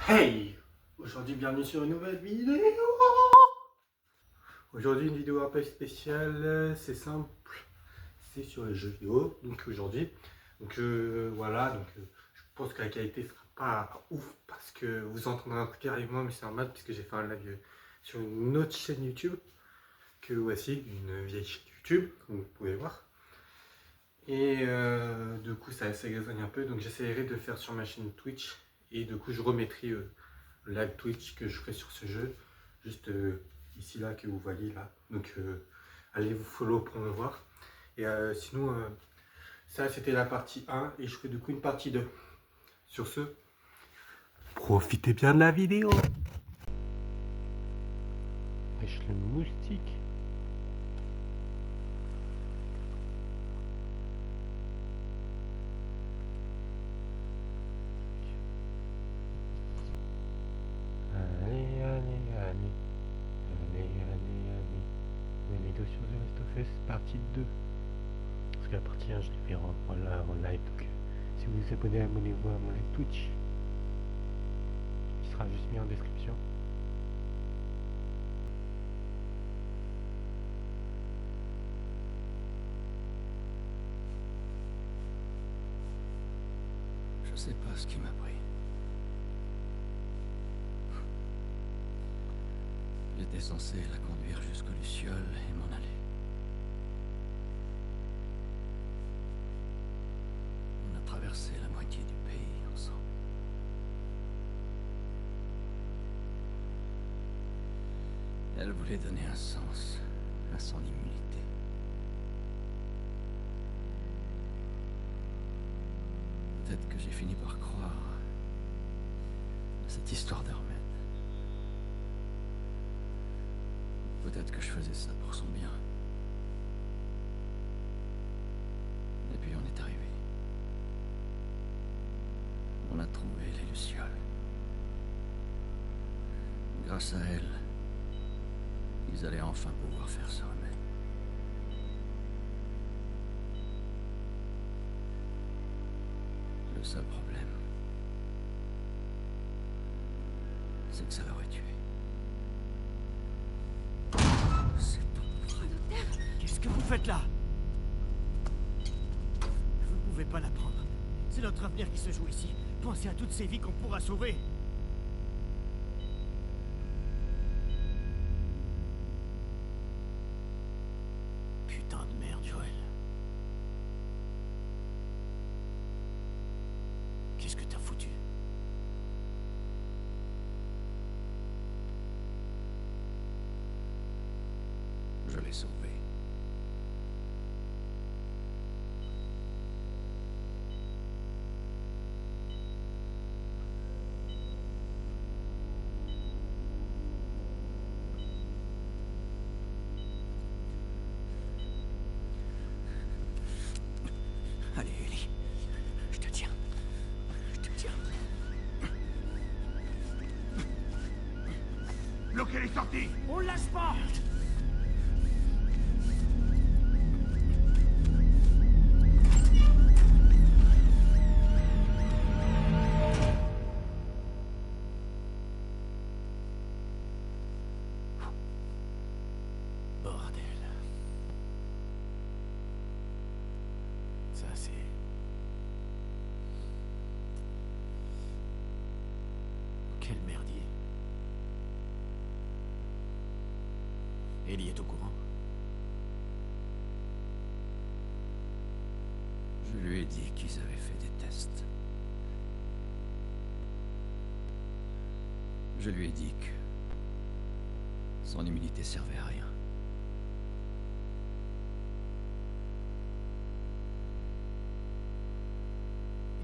Hey! Aujourd'hui, bienvenue sur une nouvelle vidéo! Aujourd'hui, une vidéo un peu spéciale, c'est simple, c'est sur les jeux vidéo. Donc aujourd'hui, voilà, je pense que la qualité sera pas ouf parce que vous entendrez un truc avec moi, mais c'est normal puisque j'ai fait un live sur une autre chaîne YouTube, que voici, une vieille chaîne YouTube, comme vous pouvez voir. Et du coup, ça gazonne un peu, donc j'essaierai de faire sur ma chaîne Twitch. Et du coup, je remettrai le live Twitch que je ferai sur ce jeu, juste ici là, que vous voyez là. Donc allez vous follow pour me voir. Et sinon, ça c'était la partie 1 et je ferai du coup une partie 2. Sur ce, profitez bien de la vidéo. Wesh le moustique. Allez, allez, allez. Les vidéos sur The Last of Us, partie 2. Parce que la partie 1, je l'ai fait en live. Donc, si vous vous abonnez, abonnez-vous à mon live Twitch. Il sera juste mis en description. Je sais pas ce qui m'a pris. J'étais censé la conduire jusqu'au Luciole et m'en aller. On a traversé la moitié du pays ensemble. Elle voulait donner un sens à son immunité. Peut-être que j'ai fini par croire à cette histoire d'Hermène. Peut-être que je faisais ça pour son bien. Et puis on est arrivé. On a trouvé les Lucioles. Grâce à elle, ils allaient enfin pouvoir faire ce remède. Le seul problème, c'est que ça l'aurait tué. C'est pas vrai. Qu'est-ce que vous faites là? Vous ne pouvez pas l'apprendre. C'est notre avenir qui se joue ici. Pensez à toutes ces vies qu'on pourra sauver. Putain de merde, Joël. Qu'est-ce que t'as foutu? Je l'ai sauvé. Allez, Ellie. Je te tiens. Je te tiens. Bloquez les sorties! On le lâche pas! Bordel. Ça, c'est... Quel merdier. Ellie est au courant. Je lui ai dit qu'ils avaient fait des tests. Je lui ai dit que son immunité servait à rien.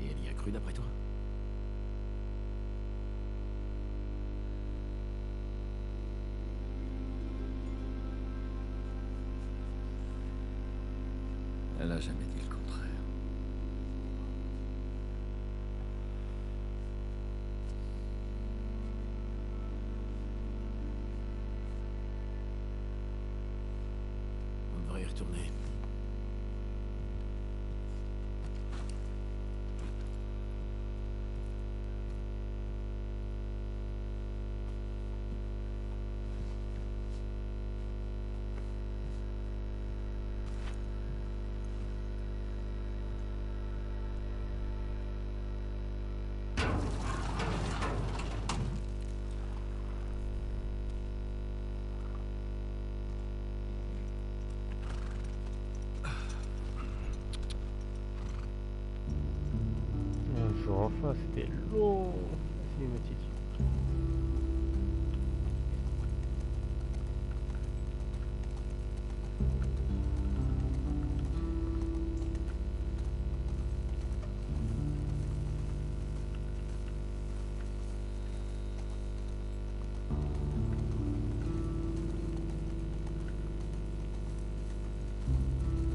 Et elle y a cru d'après toi? Elle a jamais dit le contraire. On devrait y retourner. Oh, c'était long, la cinématique.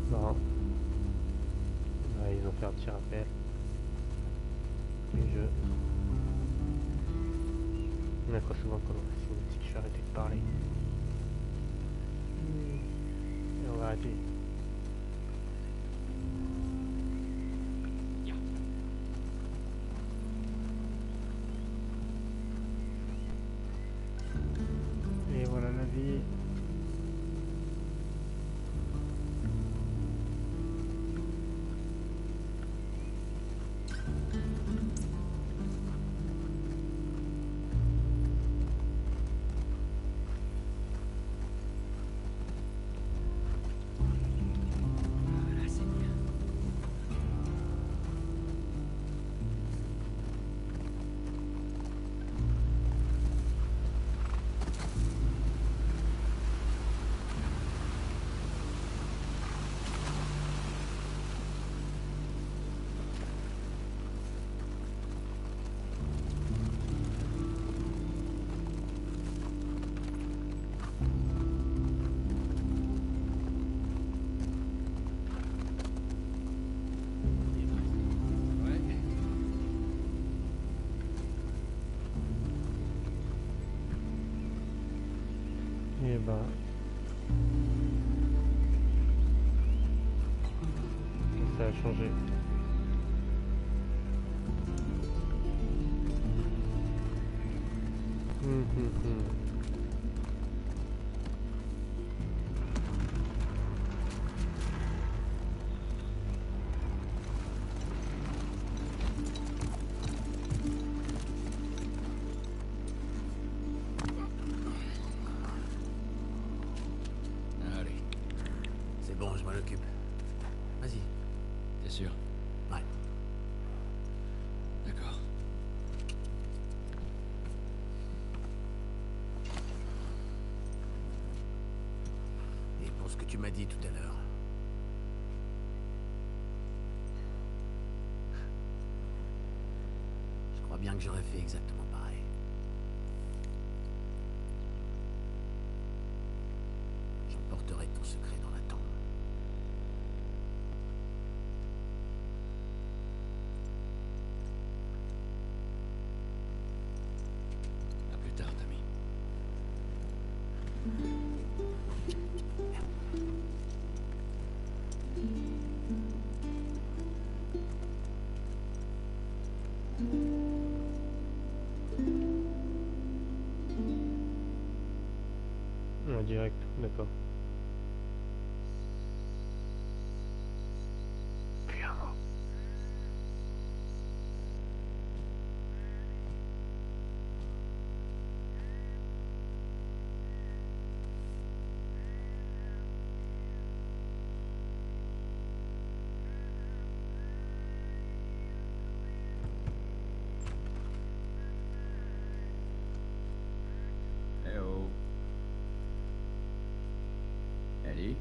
Non. Ouais, ils ont fait un petit rappel. Les jeux. On a pas souvent pendant la cinématique, je vais arrêter de parler. Et on va arrêter. Et voilà la vie. Voilà, c'est bien. Ouais. Et bah. Ça a changé. Hum. Allez, C'est bon, je m'en occupe. Vas-y. t'es sûr? Ouais. D'accord. Et pour ce que tu m'as dit tout à l'heure. Je crois bien que j'aurais fait exactement pareil. J'emporterai ton secret dans la tombe. À plus tard, Tommy. En direct, d'accord. Puis un mot. Eh oh. Ellie?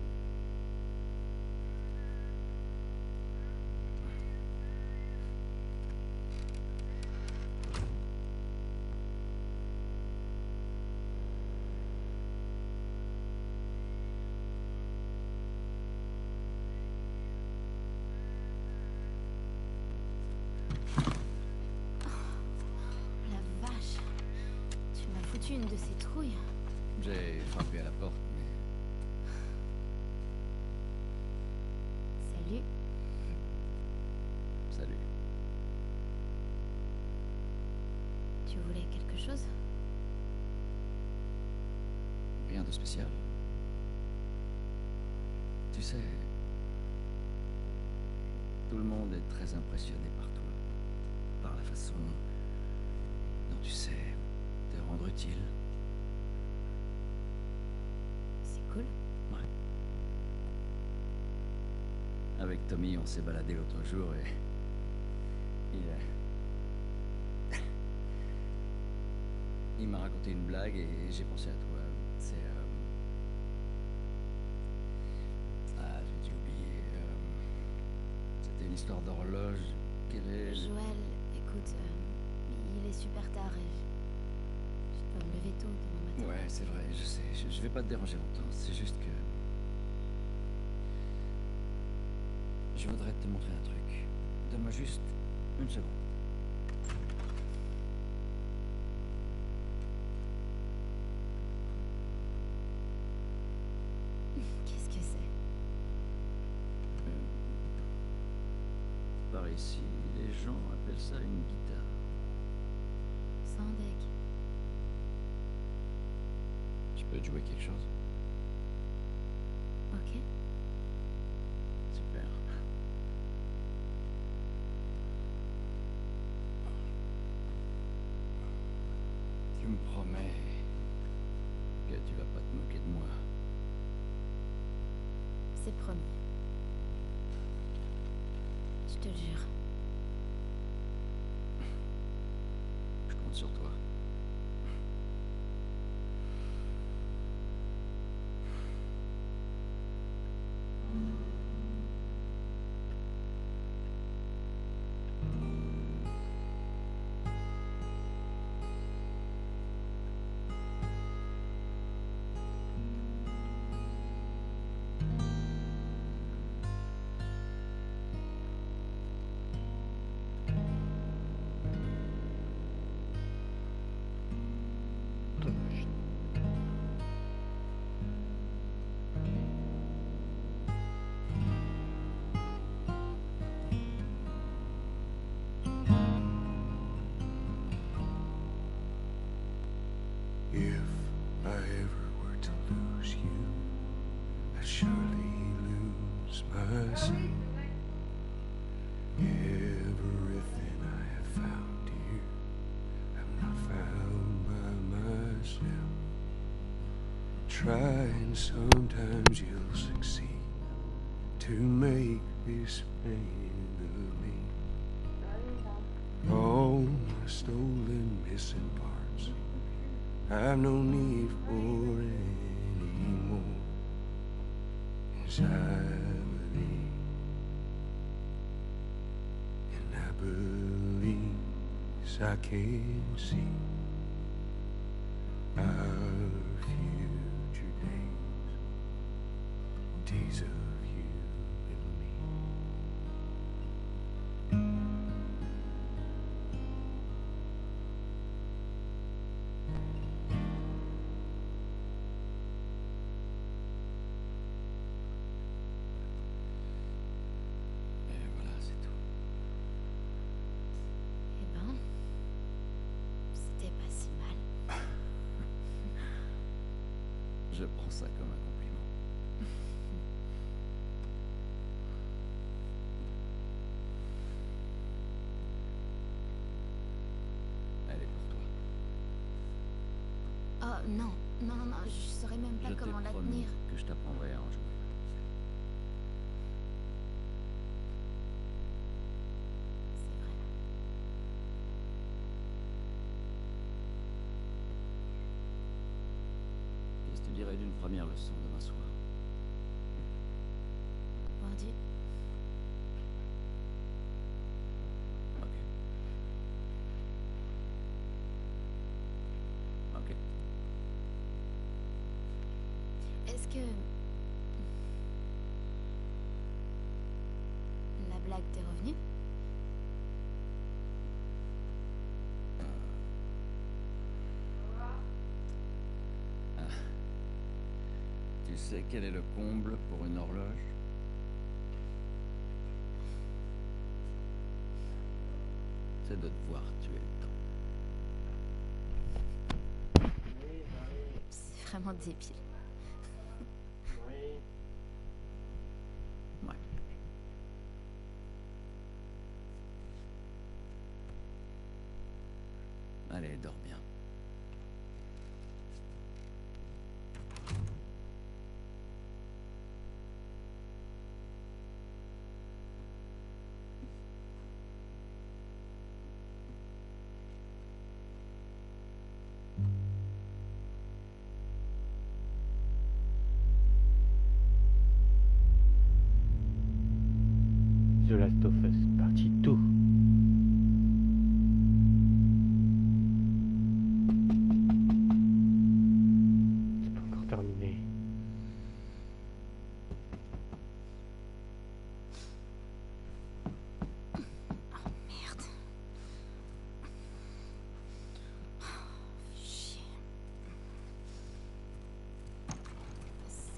La vache. Tu m'as foutu une de ces trouilles. J'ai frappé à la porte, mais Salut. salut. Tu voulais quelque chose? Rien de spécial. Tu sais, tout le monde est très impressionné par toi, par la façon dont tu sais te rendre utile. C'est cool. Ouais. Avec Tommy, on s'est baladé l'autre jour et il m'a raconté une blague et j'ai pensé à toi. C'est... Ah, j'ai oublié. C'était une histoire d'horloge. Quelle est... Joël, écoute, il est super tard et je dois me lever tôt demain matin. Ouais, c'est vrai, je sais. Je vais pas te déranger longtemps. C'est juste que... Je voudrais te montrer un truc. Donne-moi juste une seconde. Qu'est-ce que c'est? Par ici, les gens appellent ça une guitare. Sans deck. Tu peux te jouer quelque chose? Ok. Super. Tu me promets que tu vas pas te moquer de moi. C'est promis. Je te le jure. Je compte sur toi. Dommage. If I ever were to lose you, I'd surely lose myself. Everything I have found here, I'm not found by myself. Try and sometimes you'll succeed to make this pain of me. All my stolen missing parts I've no need for anymore. Yes, I believe, and I believe, yes, I can see our future days of you and me. Et voilà, c'est tout. Eh ben, c'était pas si mal. Je prends ça comme un compliment. Elle est pour toi. Oh non, non, non, non, je saurais même pas Je t'ai comment la promis tenir. que je t'apprendrai à en jouer. C'est vrai. Qu'est-ce que tu dirais d'une première leçon demain soir? Mordu. Ok. Ok. Est-ce que... La blague t'est revenue? Tu sais quel est le comble pour une horloge? C'est de devoir tuer le temps. Oui, bah oui. C'est vraiment débile. Oui. Ouais. Allez, dors bien.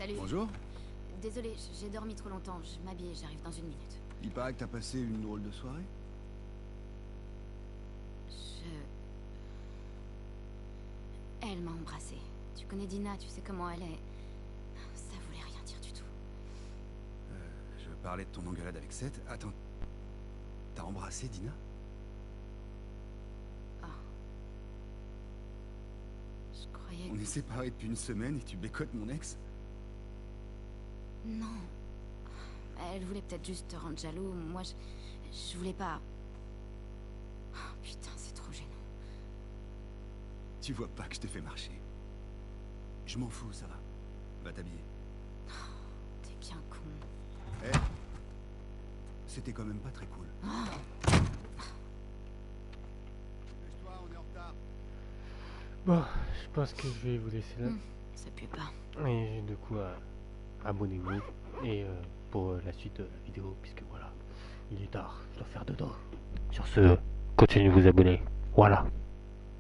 Salut. Bonjour. Désolée, j'ai dormi trop longtemps. Je m'habille, j'arrive dans une minute. Il paraît que t'as passé une drôle de soirée. Elle m'a embrassée. Tu connais Dina, tu sais comment elle est. Ça voulait rien dire du tout. Je parlais de ton engueulade avec Seth. Attends. T'as embrassé Dina? Ah. Je croyais On que... est séparés depuis une semaine et tu bécotes mon ex? Non. Elle voulait peut-être juste te rendre jaloux. Moi, je voulais pas... Oh, putain, c'est trop gênant. Tu vois pas que je t'ai fait marcher. Je m'en fous, ça va. Va t'habiller. T'es bien con. Eh, c'était quand même pas très cool. Oh. Dépêche-toi, on est en retard. Bon, je pense que je vais vous laisser là. Ça pue pas. Et du coup, abonnez-vous. Et pour la suite de la vidéo, puisque voilà, il est tard, je dois faire dodo. Sur ce, continuez de vous abonner. Voilà.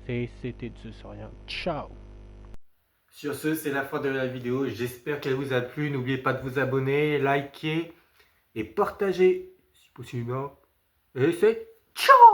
C'était de ce rien. Ciao. Sur ce, c'est la fin de la vidéo. J'espère qu'elle vous a plu. N'oubliez pas de vous abonner, liker et partager si possible. Et c'est ciao.